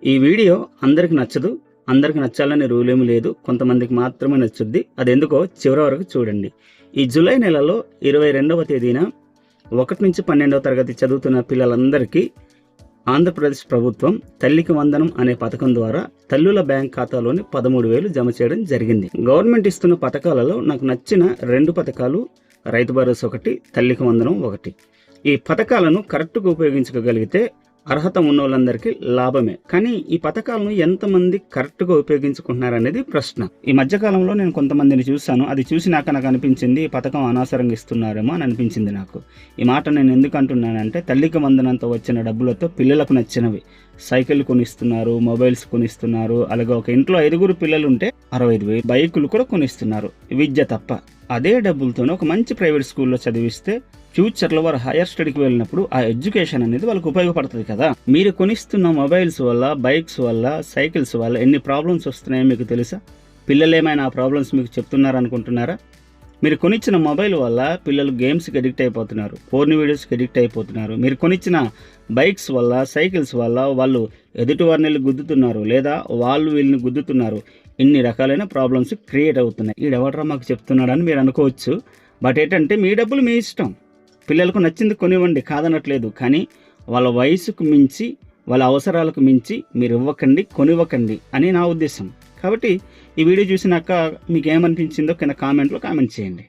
ఈ వీడియో అందరికి నచ్చదు. అందరికి నచ్చాలని రూల్ ఏమీ లేదు. కొంతమందికి మాత్రమే నచ్చుద్ది. అదెందుకో చివరి వరకు చూడండి. ఈ జూలై నెలలో 22వ తేదీన 1 నుంచి 12వ తరగతి చదువుతున్న పిల్లలందరికీ ఆంధ్రప్రదేశ్ ప్రభుత్వం తల్లికి వందనం అనే పథకం ద్వారా తల్లుల బ్యాంక్ ఖాతాలోని 13,000 జమ చేయడం జరిగింది. గవర్నమెంట్ ఇస్తున్న పథకాలలో నాకు నచ్చిన 2 పథకాలు రైతు భరోసా ఒకటి, తల్లికి వందనం ఒకటి. ఈ పథకాలను కరెక్ట్గా ఉపయోగించుకోగలిగితే అర్హత ఉన్న వాళ్ళందరికీ లాభమే. కానీ ఈ పథకాలను ఎంతమంది కరెక్ట్గా ఉపయోగించుకుంటున్నారనేది ప్రశ్న. ఈ మధ్యకాలంలో నేను కొంతమందిని చూశాను. అది చూసినాక నాకు అనిపించింది ఈ పథకం అనవసరంగా ఇస్తున్నారేమో అని అనిపించింది నాకు. ఈ మాట నేను ఎందుకు అంటున్నానంటే, తల్లికి వందనంతో వచ్చిన డబ్బులతో పిల్లలకు నచ్చినవి సైకిల్ కొనిస్తున్నారు, మొబైల్స్ కొనిస్తున్నారు. అలాగే ఒక ఇంట్లో 5 పిల్లలు ఉంటే 65,000 బైకులు కూడా కొనిస్తున్నారు. విద్య తప్ప అదే డబ్బులతోనే ఒక మంచి ప్రైవేట్ స్కూల్లో చదివిస్తే ఫ్యూచర్లో వారు హైయర్ స్టడీకి వెళ్ళినప్పుడు ఆ ఎడ్యుకేషన్ అనేది వాళ్ళకి ఉపయోగపడుతుంది కదా. మీరు కొనిస్తున్న మొబైల్స్ వల్ల, బైక్స్ వల్ల, సైకిల్స్ వల్ల ఎన్ని ప్రాబ్లమ్స్ వస్తున్నాయో మీకు తెలుసా? పిల్లలు ఏమైనా ఆ ప్రాబ్లమ్స్ మీకు చెప్తున్నారనుకుంటున్నారా? మీరు కొనిచ్చిన మొబైల్ వల్ల పిల్లలు గేమ్స్కి అడిక్ట్ అయిపోతున్నారు, పోర్న్ వీడియోస్కి అడిక్ట్ అయిపోతున్నారు. మీరు కొనిచ్చిన బైక్స్ వల్ల, సైకిల్స్ వల్ల వాళ్ళు ఎదుటి వారిని గుద్దుతున్నారు, లేదా వాళ్ళు వీళ్ళని గుద్దుతున్నారు. ఇన్ని రకాలైన ప్రాబ్లమ్స్ క్రియేట్ అవుతున్నాయి. ఈడెవడరా మాకు చెప్తున్నాడని మీరు అనుకోవచ్చు. బట్ ఏంటంటే, మీ డబ్బులు మీ ఇష్టం. పిల్లలకు నచ్చింది కొనివ్వండి, కాదనట్లేదు. కానీ వాళ్ళ వయసుకు మించి, వాళ్ళ అవసరాలకు మించి మీరు ఇవ్వకండి, కొనివ్వకండి అని నా ఉద్దేశం. కాబట్టి ఈ వీడియో చూసినాక మీకు ఏమనిపించిందో కింద కామెంట్లో కామెంట్ చేయండి.